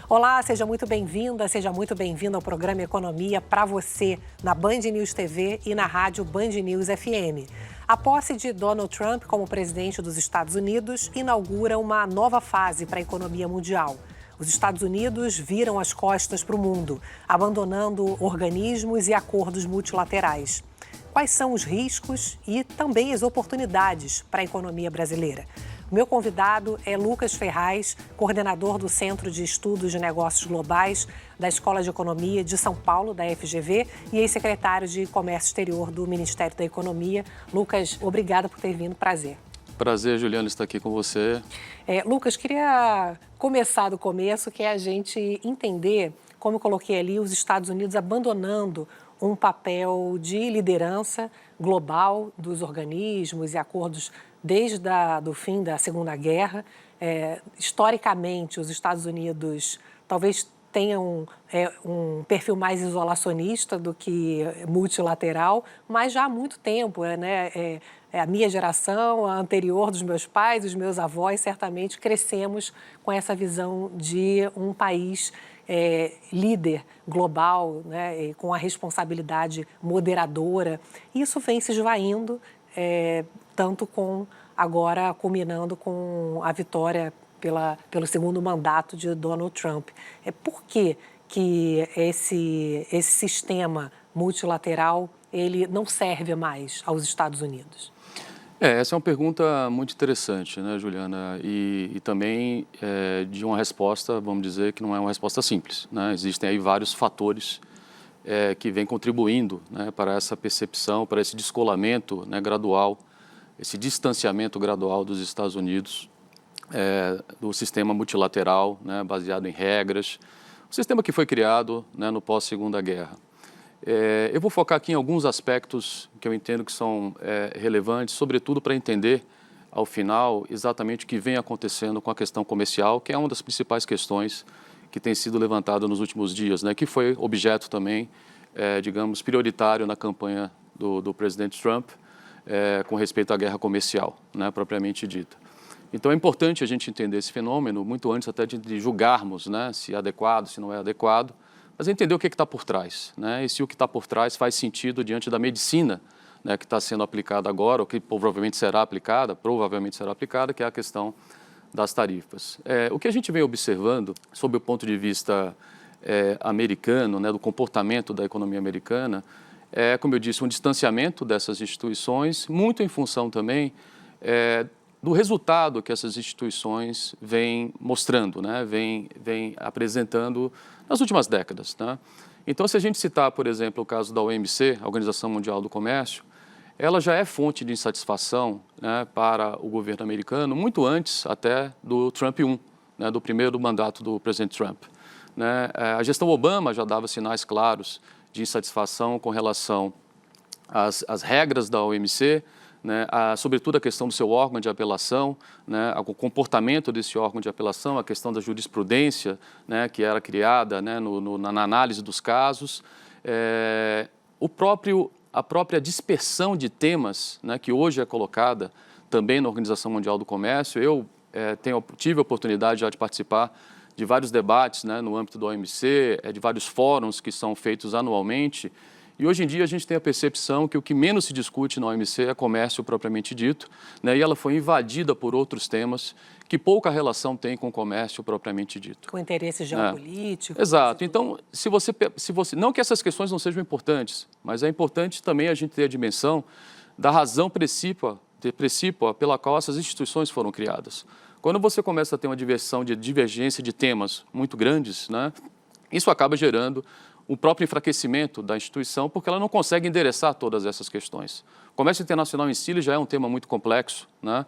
Olá, seja muito bem-vinda, seja muito bem-vindo ao programa Economia para você, na Band News TV e na rádio Band News FM. A posse de Donald Trump como presidente dos Estados Unidos inaugura uma nova fase para a economia mundial. Os Estados Unidos viram as costas para o mundo, abandonando organismos e acordos multilaterais. Quais são os riscos e também as oportunidades para a economia brasileira? O meu convidado é Lucas Ferraz, coordenador do Centro de Estudos de Negócios Globais da Escola de Economia de São Paulo, da FGV, e ex-secretário de Comércio Exterior do Ministério da Economia. Lucas, obrigada por ter vindo, prazer. Prazer, Juliana, estar aqui com você. Lucas, queria começar do começo, que é a gente entender, como eu coloquei ali, os Estados Unidos abandonando um papel de liderança global dos organismos e acordos desde o fim da Segunda Guerra. Historicamente, os Estados Unidos talvez tenham um perfil mais isolacionista do que multilateral, mas já há muito tempo, a minha geração, a anterior dos meus pais, dos meus avós, certamente crescemos com essa visão de um país líder global, e com a responsabilidade moderadora. Isso vem se esvaindo, tanto agora culminando com a vitória pelo segundo mandato de Donald Trump. Por que esse sistema multilateral ele não serve mais aos Estados Unidos? Essa é uma pergunta muito interessante, né, Juliana? E também de uma resposta, vamos dizer, que não é uma resposta simples, né? Existem aí vários fatores que vêm contribuindo, né, para essa percepção, para esse descolamento, né, gradual, esse distanciamento gradual dos Estados Unidos do sistema multilateral, né, baseado em regras, o sistema que foi criado, né, no pós-Segunda Guerra. Eu vou focar aqui em alguns aspectos que eu entendo que são relevantes, sobretudo para entender, ao final, exatamente o que vem acontecendo com a questão comercial, que é uma das principais questões que tem sido levantada nos últimos dias, né, que foi objeto também, digamos, prioritário na campanha do presidente Trump, com respeito à guerra comercial, né, propriamente dita. Então é importante a gente entender esse fenômeno, muito antes até de julgarmos, né, se é adequado, se não é adequado, mas entender o que está por trás, né, e se o que está por trás faz sentido diante da medicina, né, que está sendo aplicada agora, ou que provavelmente será aplicada, que é a questão das tarifas. O que a gente vem observando, sob o ponto de vista americano, né, do comportamento da economia americana, como eu disse, um distanciamento dessas instituições, muito em função também do resultado que essas instituições vêm mostrando, né, vêm apresentando nas últimas décadas, né? Então, se a gente citar, por exemplo, o caso da OMC, a Organização Mundial do Comércio, ela já é fonte de insatisfação, né, para o governo americano, muito antes até do Trump 1, né, do primeiro mandato do presidente Trump, né? A gestão Obama já dava sinais claros de insatisfação com relação às regras da OMC, né, sobretudo a questão do seu órgão de apelação, né, o comportamento desse órgão de apelação, a questão da jurisprudência, né, que era criada, né, na análise dos casos, a própria dispersão de temas, né, que hoje é colocada também na Organização Mundial do Comércio. Eu tive a oportunidade já de participar de vários debates, né, no âmbito da OMC, de vários fóruns que são feitos anualmente. E hoje em dia a gente tem a percepção que o que menos se discute na OMC é comércio propriamente dito, né, e ela foi invadida por outros temas que pouca relação tem com o comércio propriamente dito. Com interesses geopolíticos. Exato. Então, se você, não que essas questões não sejam importantes, mas é importante também a gente ter a dimensão da razão precípua pela qual essas instituições foram criadas. Quando você começa a ter uma divergência de temas muito grandes, né, isso acaba gerando o próprio enfraquecimento da instituição, porque ela não consegue endereçar todas essas questões. O comércio internacional em si já é um tema muito complexo, né?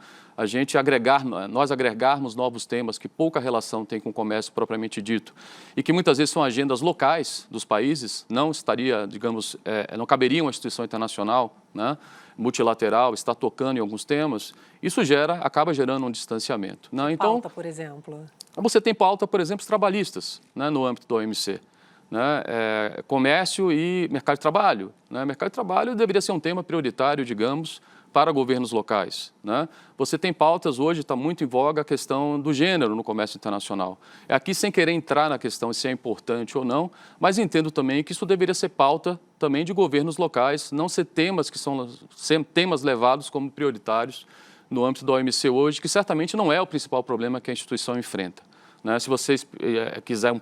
Nós agregarmos novos temas que pouca relação tem com o comércio propriamente dito e que muitas vezes são agendas locais dos países, não estaria, digamos, não caberia uma instituição internacional, né, multilateral, estar tocando em alguns temas, isso acaba gerando um distanciamento, né? Então, pauta, por exemplo? Você tem pauta, por exemplo, trabalhistas, né, no âmbito do OMC. Né, comércio e mercado de trabalho. Né? Mercado de trabalho deveria ser um tema prioritário, digamos, para governos locais, né? Você tem pautas hoje, está muito em voga a questão do gênero no comércio internacional. É aqui sem querer entrar na questão se é importante ou não, mas entendo também que isso deveria ser pauta também de governos locais, não ser temas que são temas levados como prioritários no âmbito da OMC hoje, que certamente não é o principal problema que a instituição enfrenta, né? Se vocês quiserem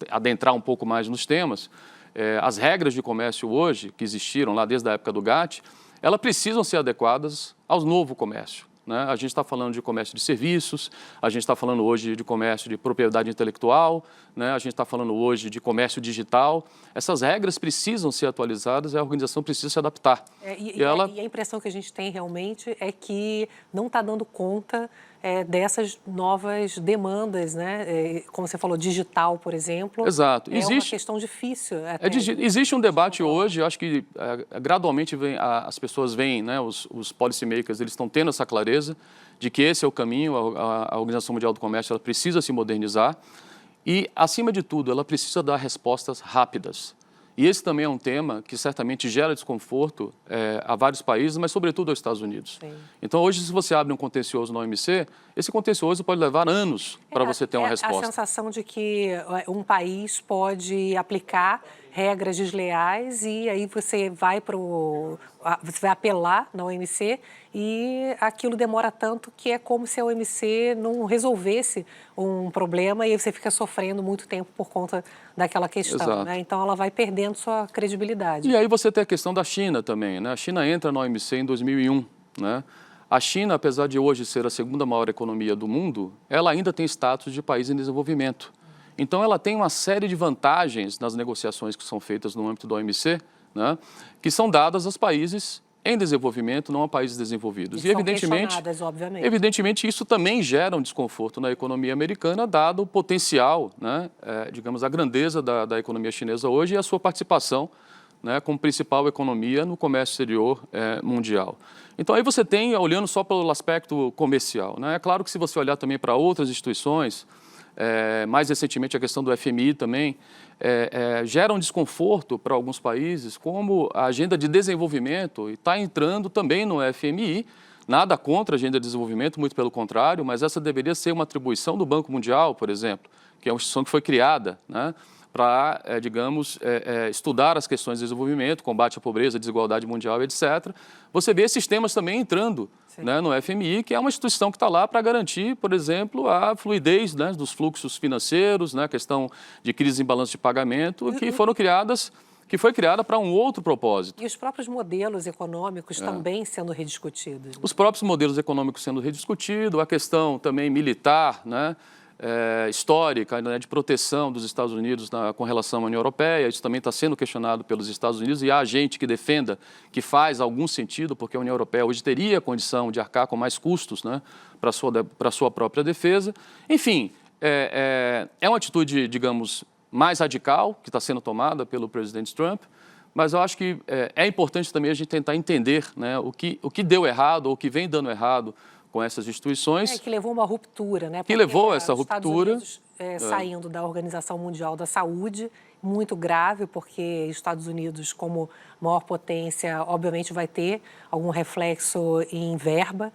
adentrar um pouco mais nos temas, as regras de comércio hoje, que existiram lá desde a época do GATT, elas precisam ser adequadas ao novo comércio, né? A gente está falando de comércio de serviços, a gente está falando hoje de comércio de propriedade intelectual, né? A gente está falando hoje de comércio digital. Essas regras precisam ser atualizadas e a organização precisa se adaptar. E a impressão que a gente tem realmente é que não está dando conta dessas novas demandas, né? Como você falou, digital, por exemplo. Exato. Uma questão difícil. Existe um debate hoje, acho que gradualmente as pessoas veem, né, os policymakers, eles estão tendo essa clareza de que esse é o caminho, a Organização Mundial do Comércio ela precisa se modernizar e, acima de tudo, ela precisa dar respostas rápidas. E esse também é um tema que certamente gera desconforto a vários países, mas sobretudo aos Estados Unidos. Sim. Então, hoje, se você abre um contencioso na OMC, esse contencioso pode levar anos para você ter uma resposta. A sensação de que um país pode aplicar regras desleais e aí você vai apelar na OMC e aquilo demora tanto que é como se a OMC não resolvesse um problema e você fica sofrendo muito tempo por conta daquela questão, né? Então ela vai perdendo sua credibilidade. E aí você tem a questão da China também, né? A China entra na OMC em 2001, né? A China, apesar de hoje ser a segunda maior economia do mundo, ela ainda tem status de país em desenvolvimento. Então, ela tem uma série de vantagens nas negociações que são feitas no âmbito da OMC, né, que são dadas aos países em desenvolvimento, não a países desenvolvidos. E evidentemente, isso também gera um desconforto na economia americana, dado o potencial, né, digamos, a grandeza da economia chinesa hoje e a sua participação, né, como principal economia no comércio exterior mundial. Então, aí você tem, olhando só pelo aspecto comercial, né, é claro que se você olhar também para outras instituições, mais recentemente a questão do FMI também, gera um desconforto para alguns países, como a agenda de desenvolvimento está entrando também no FMI, nada contra a agenda de desenvolvimento, muito pelo contrário, mas essa deveria ser uma atribuição do Banco Mundial, por exemplo, que é uma instituição que foi criada, né, para, digamos, estudar as questões de desenvolvimento, combate à pobreza, desigualdade mundial, etc. Você vê esses temas também entrando, né, no FMI, que é uma instituição que está lá para garantir, por exemplo, a fluidez, né, dos fluxos financeiros, né, a questão de crise em balanço de pagamento, que foi criada para um outro propósito. E os próprios modelos econômicos também sendo rediscutidos. Os próprios modelos econômicos sendo rediscutidos, a questão também militar, né, histórica, né, de proteção dos Estados Unidos com relação à União Europeia, isso também está sendo questionado pelos Estados Unidos e há gente que defenda que faz algum sentido, porque a União Europeia hoje teria a condição de arcar com mais custos, né, para a sua própria defesa. Enfim, é uma atitude, digamos, mais radical que está sendo tomada pelo presidente Trump, mas eu acho que é importante também a gente tentar entender, né, o que deu errado ou o que vem dando errado com essas instituições. Que levou uma ruptura, né? Que levou essa ruptura. Estados Unidos, saindo da Organização Mundial da Saúde, muito grave, porque Estados Unidos, como maior potência, obviamente vai ter algum reflexo em verba,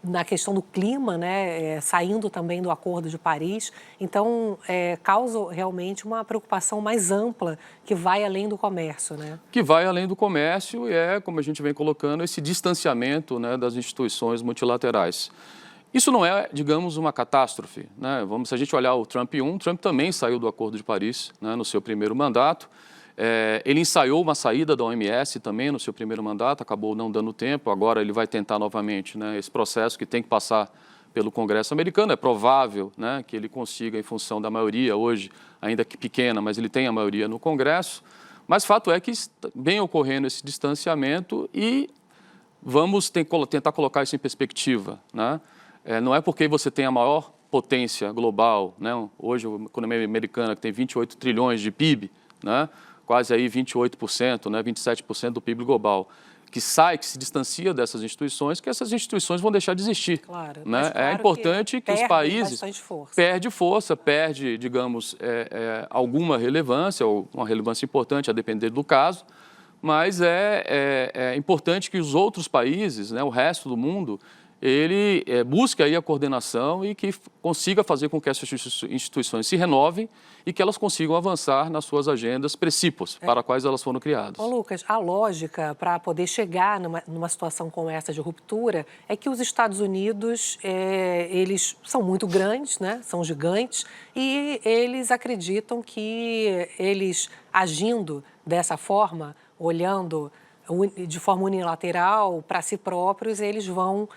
na questão do clima, né, saindo também do Acordo de Paris. Então, causa realmente uma preocupação mais ampla, que vai além do comércio, né? Que vai além do comércio e como a gente vem colocando, esse distanciamento, né, das instituições multilaterais. Isso não é, digamos, uma catástrofe, né? Se a gente olhar o Trump 1, Trump também saiu do Acordo de Paris, né, no seu primeiro mandato. Ele ensaiou uma saída da OMS também no seu primeiro mandato, acabou não dando tempo, agora ele vai tentar novamente, né, esse processo que tem que passar pelo Congresso americano. É provável, né, que ele consiga, em função da maioria hoje, ainda que pequena, mas ele tem a maioria no Congresso. Mas fato é que vem ocorrendo esse distanciamento e vamos tentar colocar isso em perspectiva, né? Não é porque você tem a maior potência global, né? Hoje a economia americana que tem 28 trilhões de PIB, né? Quase aí 28%, né? 27% do PIB global, que se distancia dessas instituições, que essas instituições vão deixar de existir. Claro, né? Claro é importante que os países perde, digamos, alguma relevância, ou uma relevância importante, a depender do caso, mas é importante que os outros países, né, o resto do mundo, ele busque aí a coordenação e que consiga fazer com que essas instituições se renovem e que elas consigam avançar nas suas agendas precípuas para quais elas foram criadas. Ô, Lucas, a lógica para poder chegar numa situação como essa de ruptura é que os Estados Unidos, eles são muito grandes, né? São gigantes, e eles acreditam que eles, agindo dessa forma, olhando de forma unilateral para si próprios, eles vão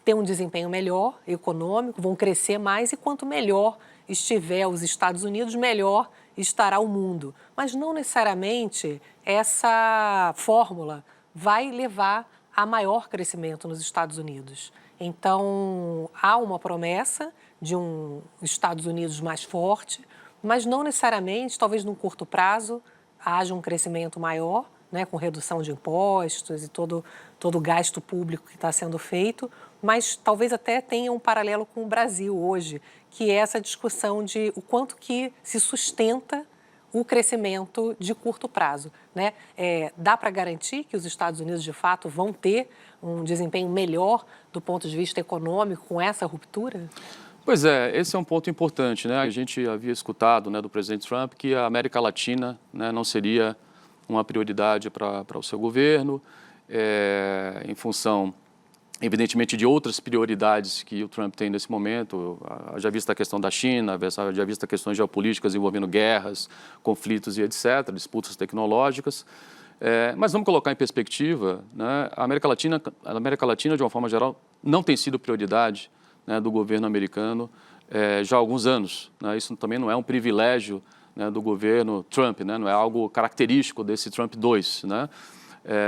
ter um desempenho melhor, econômico, vão crescer mais e quanto melhor estiver os Estados Unidos, melhor estará o mundo. Mas não necessariamente essa fórmula vai levar a maior crescimento nos Estados Unidos. Então, há uma promessa de um Estados Unidos mais forte, mas não necessariamente, talvez num curto prazo, haja um crescimento maior, né, com redução de impostos e todo o gasto público que está sendo feito, mas talvez até tenha um paralelo com o Brasil hoje, que é essa discussão de o quanto que se sustenta o crescimento de curto prazo, né? Dá para garantir que os Estados Unidos, de fato, vão ter um desempenho melhor do ponto de vista econômico com essa ruptura? Pois é, esse é um ponto importante, né? A gente havia escutado, né, do presidente Trump que a América Latina, né, não seria uma prioridade para o seu governo, em função, evidentemente, de outras prioridades que o Trump tem nesse momento, já vista a questão da China, já vista questões geopolíticas envolvendo guerras, conflitos e etc., disputas tecnológicas. Mas vamos colocar em perspectiva, né, a América Latina, de uma forma geral, não tem sido prioridade, né, do governo americano já há alguns anos, né? Isso também não é um privilégio, né, do governo Trump, né? Não é algo característico desse Trump 2, né?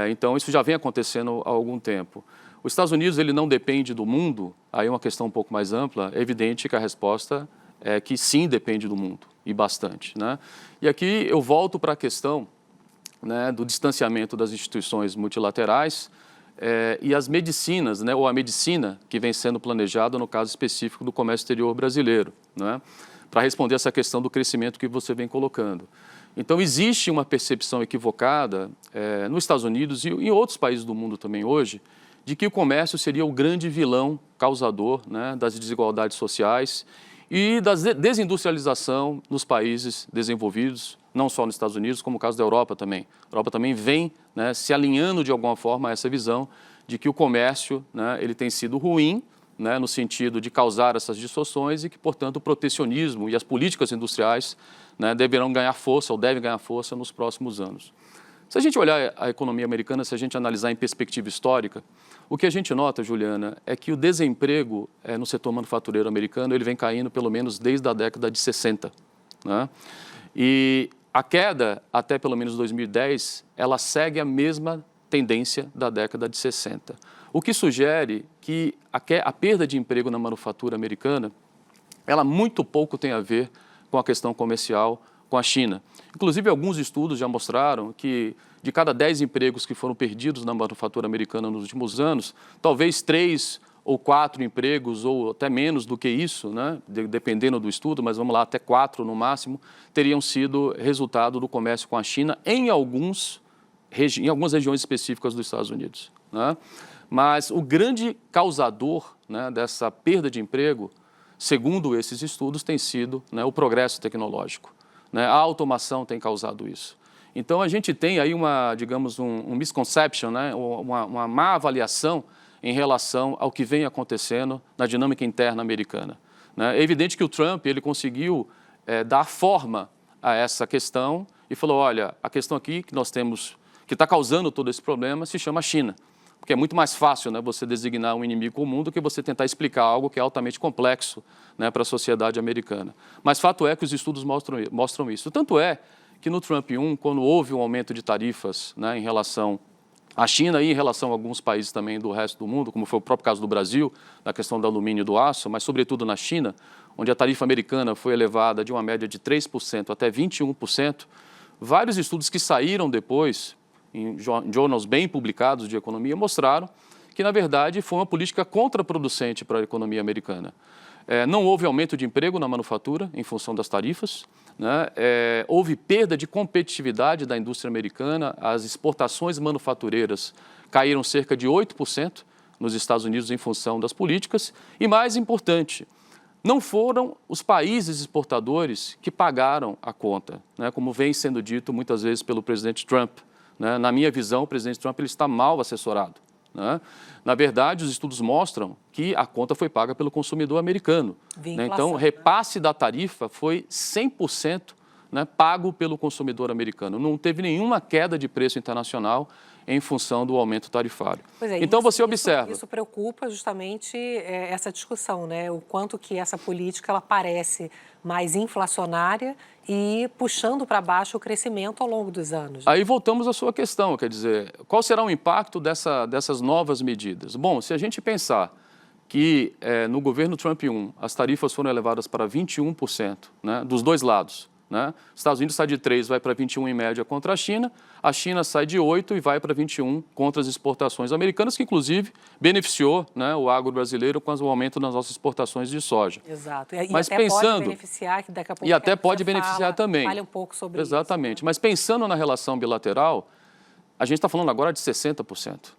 Então, isso já vem acontecendo há algum tempo. Os Estados Unidos, ele não depende do mundo, aí é uma questão um pouco mais ampla, é evidente que a resposta é que sim, depende do mundo, e bastante, né? E aqui eu volto para a questão, né, do distanciamento das instituições multilaterais e as medicinas, né, ou a medicina que vem sendo planejada no caso específico do comércio exterior brasileiro, né, para responder essa questão do crescimento que você vem colocando. Então, existe uma percepção equivocada nos Estados Unidos e em outros países do mundo também hoje, de que o comércio seria o grande vilão causador, né, das desigualdades sociais e da desindustrialização nos países desenvolvidos, não só nos Estados Unidos, como o caso da Europa também. A Europa também vem, né, se alinhando de alguma forma a essa visão de que o comércio, né, ele tem sido ruim, né, no sentido de causar essas distorções e que, portanto, o protecionismo e as políticas industriais, né, deverão ganhar força ou devem ganhar força nos próximos anos. Se a gente olhar a economia americana, se a gente analisar em perspectiva histórica, o que a gente nota, Juliana, é que o desemprego no setor manufatureiro americano ele vem caindo pelo menos desde a década de 60. Né? E a queda, até pelo menos 2010, ela segue a mesma tendência da década de 60. O que sugere que a perda de emprego na manufatura americana, ela muito pouco tem a ver com a questão comercial com a China. Inclusive, alguns estudos já mostraram que de cada 10 empregos que foram perdidos na manufatura americana nos últimos anos, talvez 3 ou 4 empregos, ou até menos do que isso, né, dependendo do estudo, mas vamos lá, até 4 no máximo, teriam sido resultado do comércio com a China em algumas regiões específicas dos Estados Unidos. Né? Mas o grande causador, né, dessa perda de emprego, segundo esses estudos, tem sido, né, o progresso tecnológico. Né? A automação tem causado isso. Então, a gente tem aí digamos, um misconception, né? uma má avaliação em relação ao que vem acontecendo na dinâmica interna americana. Né? É evidente que o Trump ele conseguiu dar forma a essa questão e falou, olha, a questão aqui que nós temos, que está causando todo esse problema, se chama China. Porque é muito mais fácil, né, você designar um inimigo comum do que você tentar explicar algo que é altamente complexo, né, para a sociedade americana. Mas fato é que os estudos mostram isso. Tanto é que no Trump 1, quando houve um aumento de tarifas, né, em relação à China e em relação a alguns países também do resto do mundo, como foi o próprio caso do Brasil, na questão do alumínio e do aço, mas sobretudo na China, onde a tarifa americana foi elevada de uma média de 3% até 21%, vários estudos que saíram depois, em jornais bem publicados de economia, mostraram que, na verdade, foi uma política contraproducente para a economia americana. Não houve aumento de emprego na manufatura em função das tarifas, né, houve perda de competitividade da indústria americana, as exportações manufatureiras caíram cerca de 8% nos Estados Unidos em função das políticas e, mais importante, não foram os países exportadores que pagaram a conta, né, como vem sendo dito muitas vezes pelo presidente Trump. Né? Na minha visão, o presidente Trump ele está mal assessorado. Né? Na verdade, os estudos mostram que a conta foi paga pelo consumidor americano. Né? Então, o repasse da tarifa foi 100%, né, pago pelo consumidor americano. Não teve nenhuma queda de preço internacional em função do aumento tarifário. Então, você observa... Isso preocupa justamente essa discussão, né? O quanto que essa política ela parece mais inflacionária e puxando para baixo o crescimento ao longo dos anos. Aí voltamos à sua questão, quer dizer, qual será o impacto dessas novas medidas? Bom, se a gente pensar que no governo Trump 1 as tarifas foram elevadas para 21%, né, dos dois lados, né? Os Estados Unidos sai de 3, vai para 21 em média contra a China sai de 8 e vai para 21 contra as exportações americanas, que inclusive beneficiou, né, o agro brasileiro com o aumento nas nossas exportações de soja. Exato, mas até pensando, pode beneficiar, que daqui a pouco e até pode beneficiar também. Fale um pouco sobre Exatamente, isso, né? Mas pensando na relação bilateral, a gente está falando agora de 60%.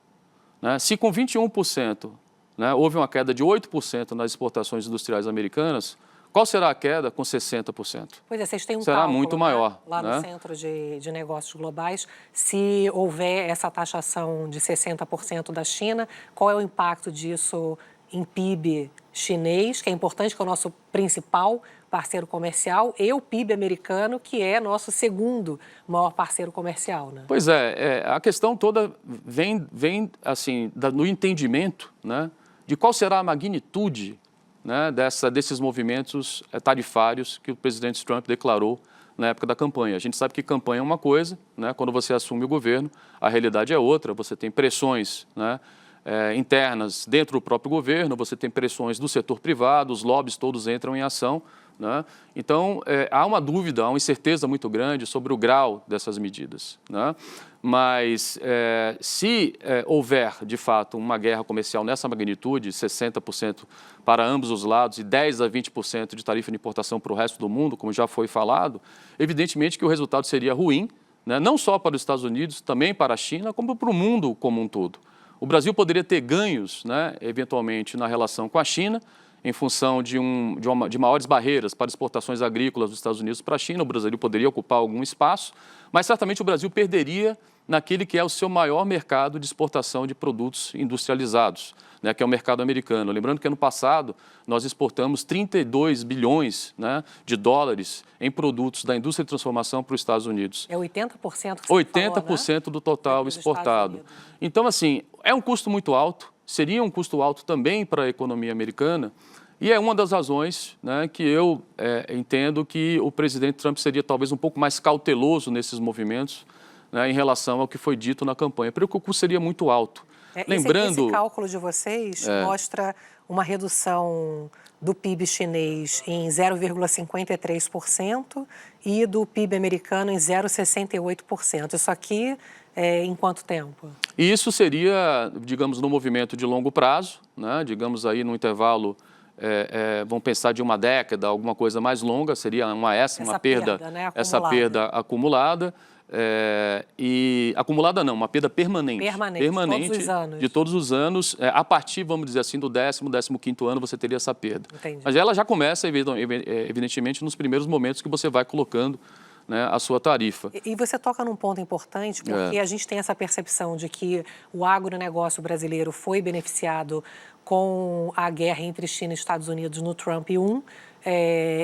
Né? Se com 21%, né, houve uma queda de 8% nas exportações industriais americanas, qual será a queda com 60%? Pois é, vocês têm um será cálculo, muito né, maior. lá né? no Centro de Negócios Globais. Se houver essa taxação de 60% da China, qual é o impacto disso em PIB chinês, que é importante, que é o nosso principal parceiro comercial, e o PIB americano, que é nosso segundo maior parceiro comercial, né? Pois a questão toda vem assim, no entendimento, né, de qual será a magnitude, né, desses movimentos tarifários que o presidente Trump declarou na época da campanha. A gente sabe que campanha é uma coisa, né, quando você assume o governo, a realidade é outra, você tem pressões, né, internas dentro do próprio governo, você tem pressões do setor privado, os lobbies todos entram em ação. Né? Então, há uma dúvida, há uma incerteza muito grande sobre o grau dessas medidas. Né? Mas, se houver, de fato, uma guerra comercial nessa magnitude, 60% para ambos os lados e 10% a 20% de tarifa de importação para o resto do mundo, como já foi falado, evidentemente que o resultado seria ruim, né? Não só para os Estados Unidos, também para a China, como para o mundo como um todo. O Brasil poderia ter ganhos, né, eventualmente, na relação com a China, em função de maiores barreiras para exportações agrícolas dos Estados Unidos para a China. O Brasil poderia ocupar algum espaço, mas certamente o Brasil perderia naquele que é o seu maior mercado de exportação de produtos industrializados, né, que é o mercado americano. Lembrando que ano passado nós exportamos 32 bilhões, né, de dólares em produtos da indústria de transformação para os Estados Unidos. É 80% que você 80% falou, né? do total exportado. Então, assim, é um custo muito alto, seria um custo alto também para a economia americana, e é uma das razões, né, que eu entendo que o presidente Trump seria talvez um pouco mais cauteloso nesses movimentos, né, em relação ao que foi dito na campanha, porque o custo seria muito alto. Lembrando, esse cálculo de vocês mostra uma redução do PIB chinês em 0,53% e do PIB americano em 0,68%. Isso aqui em quanto tempo? E isso seria, digamos, no movimento de longo prazo, né, digamos aí no intervalo, vamos pensar de uma década, alguma coisa mais longa, seria uma perda, né, essa perda acumulada. E acumulada não, uma perda permanente de todos os anos, a partir, vamos dizer assim, do 15º ano você teria essa perda. Entendi. Mas ela já começa, evidentemente, nos primeiros momentos que você vai colocando, né, a sua tarifa. E você toca num ponto importante, porque a gente tem essa percepção de que o agronegócio brasileiro foi beneficiado com a guerra entre China e Estados Unidos no Trump 1,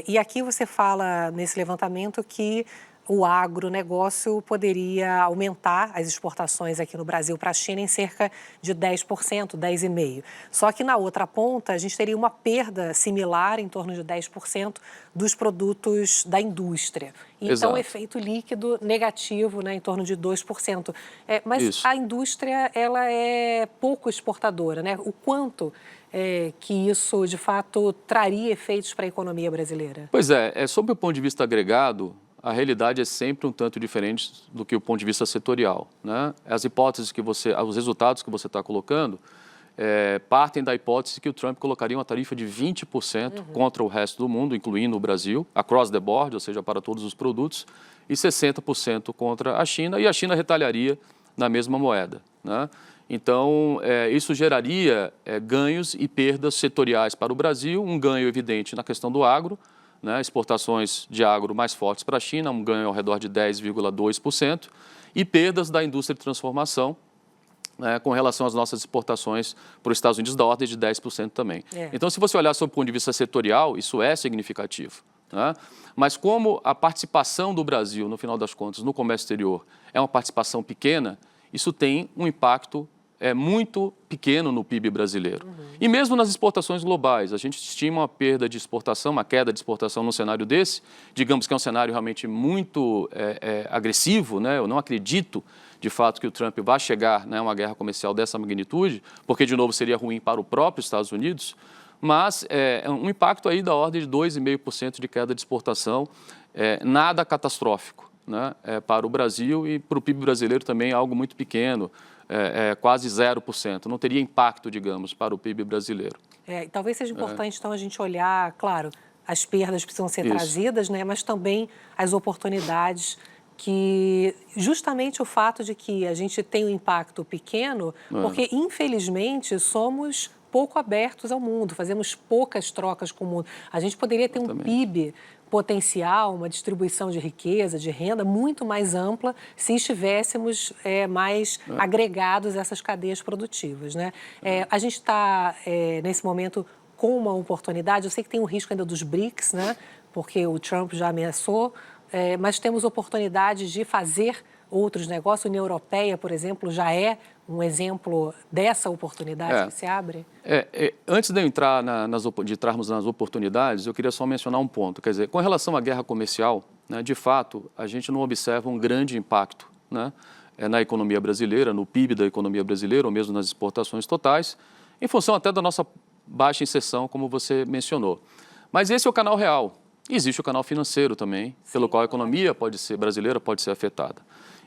e aqui você fala nesse levantamento que o agronegócio poderia aumentar as exportações aqui no Brasil para a China em cerca de 10%, 10,5%. Só que na outra ponta, a gente teria uma perda similar, em torno de 10%, dos produtos da indústria. Então, efeito líquido negativo, né, em torno de 2%. Mas isso. A indústria, ela é pouco exportadora, né? O quanto que isso, de fato, traria efeitos para a economia brasileira? Pois sob o ponto de vista agregado, a realidade é sempre um tanto diferente do que o ponto de vista setorial, né? As hipóteses os resultados que você está colocando, partem da hipótese que o Trump colocaria uma tarifa de 20% contra o resto do mundo, incluindo o Brasil, across the board, ou seja, para todos os produtos, e 60% contra a China, e a China retalharia na mesma moeda, né? Então, isso geraria ganhos e perdas setoriais para o Brasil, um ganho evidente na questão do agro, né? Exportações de agro mais fortes para a China, um ganho ao redor de 10,2%, e perdas da indústria de transformação, com relação às nossas exportações para os Estados Unidos, da ordem de 10% também. Então, se você olhar sob o ponto de vista setorial, isso é significativo, né? Mas como a participação do Brasil, no final das contas, no comércio exterior, é uma participação pequena, isso tem um impacto muito pequeno no PIB brasileiro. E mesmo nas exportações globais, a gente estima uma perda de exportação, uma queda de exportação num cenário desse, digamos que é um cenário realmente muito agressivo, né? Eu não acredito, de fato, que o Trump vá chegar, né, a uma guerra comercial dessa magnitude, porque, de novo, seria ruim para o próprio Estados Unidos, mas um impacto aí da ordem de 2,5% de queda de exportação, nada catastrófico, né, para o Brasil, e para o PIB brasileiro também é algo muito pequeno, quase 0%. Não teria impacto, digamos, para o PIB brasileiro. Talvez seja importante, então, a gente olhar, claro, as perdas precisam ser trazidas, né, mas também as oportunidades, que justamente o fato de que a gente tem um impacto pequeno, porque, infelizmente, somos pouco abertos ao mundo, fazemos poucas trocas com o mundo. A gente poderia ter um PIB potencial, uma distribuição de riqueza, de renda muito mais ampla se estivéssemos mais agregados a essas cadeias produtivas, né? A gente está, nesse momento, com uma oportunidade. Eu sei que tem um risco ainda dos BRICS, né? Porque o Trump já ameaçou, mas temos oportunidades de fazer outros negócios. A União Europeia, por exemplo, já é um exemplo dessa oportunidade que se abre? Antes de eu entrar de entrarmos nas oportunidades, eu queria só mencionar um ponto. Quer dizer, com relação à guerra comercial, né, de fato, a gente não observa um grande impacto, né, na economia brasileira, no PIB da economia brasileira, ou mesmo nas exportações totais, em função até da nossa baixa inserção, como você mencionou. Mas esse é o canal real. Existe o canal financeiro também, pelo qual a economia brasileira pode ser afetada.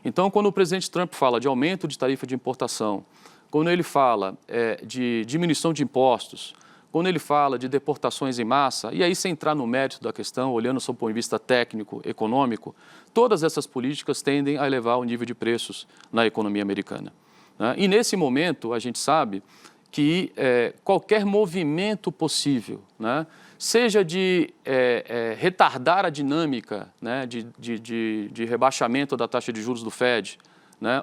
Então, quando o presidente Trump fala de aumento de tarifa de importação, quando ele fala de diminuição de impostos, quando ele fala de deportações em massa, e aí sem entrar no mérito da questão, olhando sob o ponto de vista técnico, econômico, todas essas políticas tendem a elevar o nível de preços na economia americana, né? E nesse momento, a gente sabe que qualquer movimento possível, né, seja de retardar a dinâmica, né, de rebaixamento da taxa de juros do Fed, né,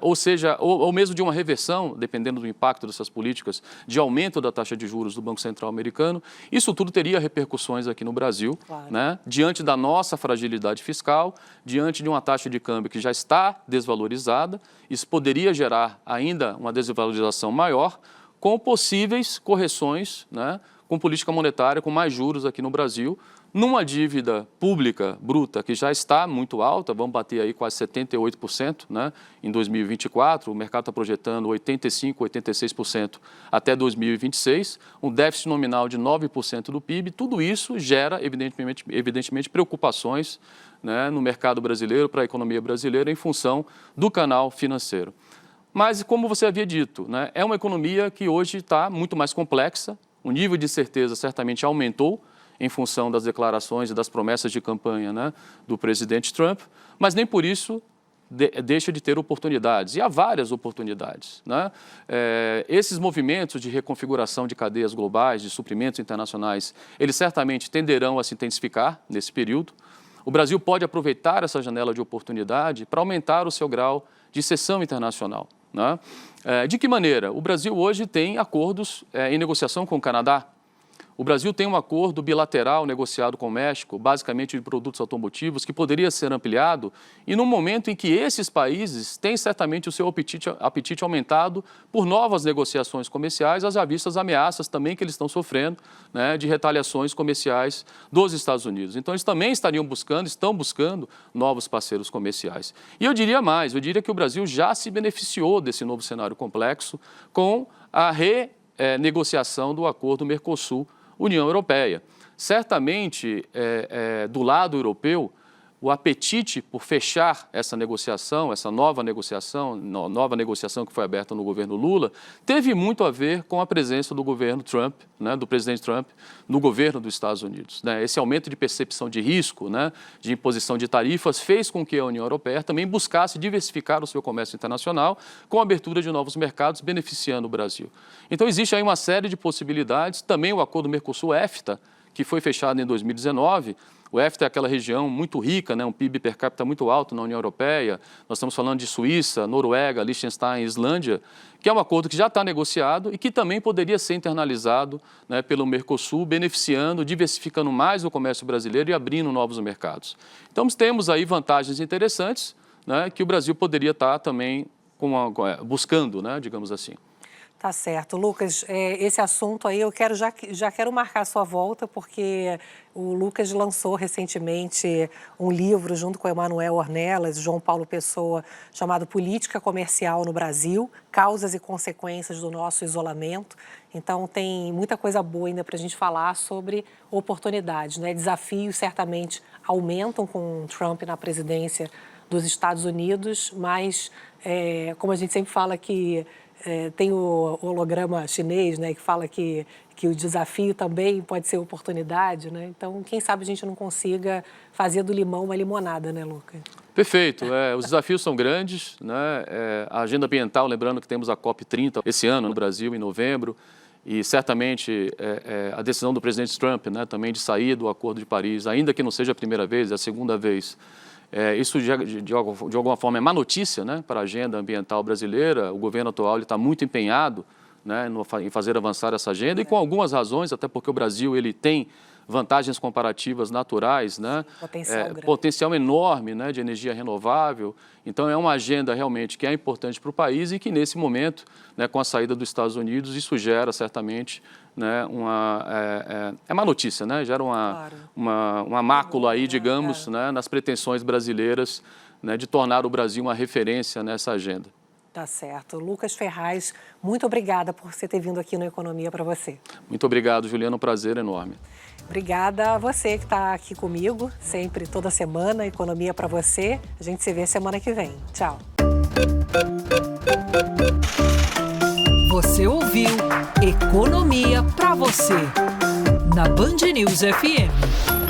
ou mesmo de uma reversão, dependendo do impacto dessas políticas, de aumento da taxa de juros do Banco Central americano, isso tudo teria repercussões aqui no Brasil, né, diante da nossa fragilidade fiscal, diante de uma taxa de câmbio que já está desvalorizada. Isso poderia gerar ainda uma desvalorização maior, com possíveis correções, né, com política monetária, com mais juros aqui no Brasil, numa dívida pública bruta que já está muito alta, vamos bater aí quase 78%, né, em 2024, o mercado está projetando 85%, 86% até 2026, um déficit nominal de 9% do PIB. Tudo isso gera, evidentemente preocupações, né, no mercado brasileiro, para a economia brasileira, em função do canal financeiro. Mas, como você havia dito, né, é uma economia que hoje está muito mais complexa, o nível de incerteza certamente aumentou em função das declarações e das promessas de campanha, né, do presidente Trump, mas nem por isso deixa de ter oportunidades, e há várias oportunidades, né? Esses movimentos de reconfiguração de cadeias globais, de suprimentos internacionais, eles certamente tenderão a se intensificar nesse período. O Brasil pode aproveitar essa janela de oportunidade para aumentar o seu grau de inserção internacional, né? De que maneira? O Brasil hoje tem acordos em negociação com o Canadá. O Brasil tem um acordo bilateral negociado com o México, basicamente de produtos automotivos, que poderia ser ampliado, e no momento em que esses países têm certamente o seu apetite aumentado por novas negociações comerciais, às vistas ameaças também que eles estão sofrendo, né, de retaliações comerciais dos Estados Unidos. Então, eles também estão buscando novos parceiros comerciais. E eu diria mais, eu diria que o Brasil já se beneficiou desse novo cenário complexo com a renegociação do acordo Mercosul-União Europeia. Certamente, do lado europeu, o apetite por fechar essa negociação, essa nova negociação que foi aberta no governo Lula, teve muito a ver com a presença do governo Trump, né, do presidente Trump, no governo dos Estados Unidos. Né? Esse aumento de percepção de risco, né, de imposição de tarifas, fez com que a União Europeia também buscasse diversificar o seu comércio internacional com a abertura de novos mercados, beneficiando o Brasil. Então, existe aí uma série de possibilidades. Também o acordo Mercosul-EFTA, que foi fechado em 2019, o EFTA é aquela região muito rica, né, um PIB per capita muito alto na União Europeia. Nós estamos falando de Suíça, Noruega, Liechtenstein, Islândia, que é um acordo que já está negociado e que também poderia ser internalizado, né, pelo Mercosul, beneficiando, diversificando mais o comércio brasileiro e abrindo novos mercados. Então, temos aí vantagens interessantes, né, que o Brasil poderia estar também buscando, né, digamos assim. Tá certo. Lucas, esse assunto aí eu já quero marcar a sua volta, porque o Lucas lançou recentemente um livro junto com o Emanuel Ornelas e João Paulo Pessoa, chamado Política Comercial no Brasil, Causas e Consequências do Nosso Isolamento. Então, tem muita coisa boa ainda para a gente falar sobre oportunidades, né? Desafios certamente aumentam com Trump na presidência dos Estados Unidos, mas, como a gente sempre fala que tem o holograma chinês, né, que fala que o desafio também pode ser oportunidade, né? Então, quem sabe a gente não consiga fazer do limão uma limonada, né, Lucas? Perfeito. Os desafios são grandes, né? A agenda ambiental, lembrando que temos a COP30 esse ano no Brasil, em novembro, e certamente a decisão do presidente Trump, né, também de sair do Acordo de Paris, ainda que não seja a primeira vez, é a segunda vez. Isso, de alguma forma, é má notícia, né, para a agenda ambiental brasileira. O governo atual está muito empenhado, né, em fazer avançar essa agenda e com algumas razões, até porque o Brasil ele tem vantagens comparativas naturais, né, potencial enorme, né, de energia renovável. Então, é uma agenda realmente que é importante para o país e que, nesse momento, né, com a saída dos Estados Unidos, isso gera certamente, né, é má notícia, né? Gera uma mácula aí, digamos, né, nas pretensões brasileiras, né, de tornar o Brasil uma referência nessa agenda. Tá certo. Lucas Ferraz, muito obrigada por você ter vindo aqui no Economia para você. Muito obrigado, Juliana, um prazer enorme. Obrigada a você que está aqui comigo, sempre, toda semana, Economia para você. A gente se vê semana que vem. Tchau. Você ouviu Economia para você, na Band News FM.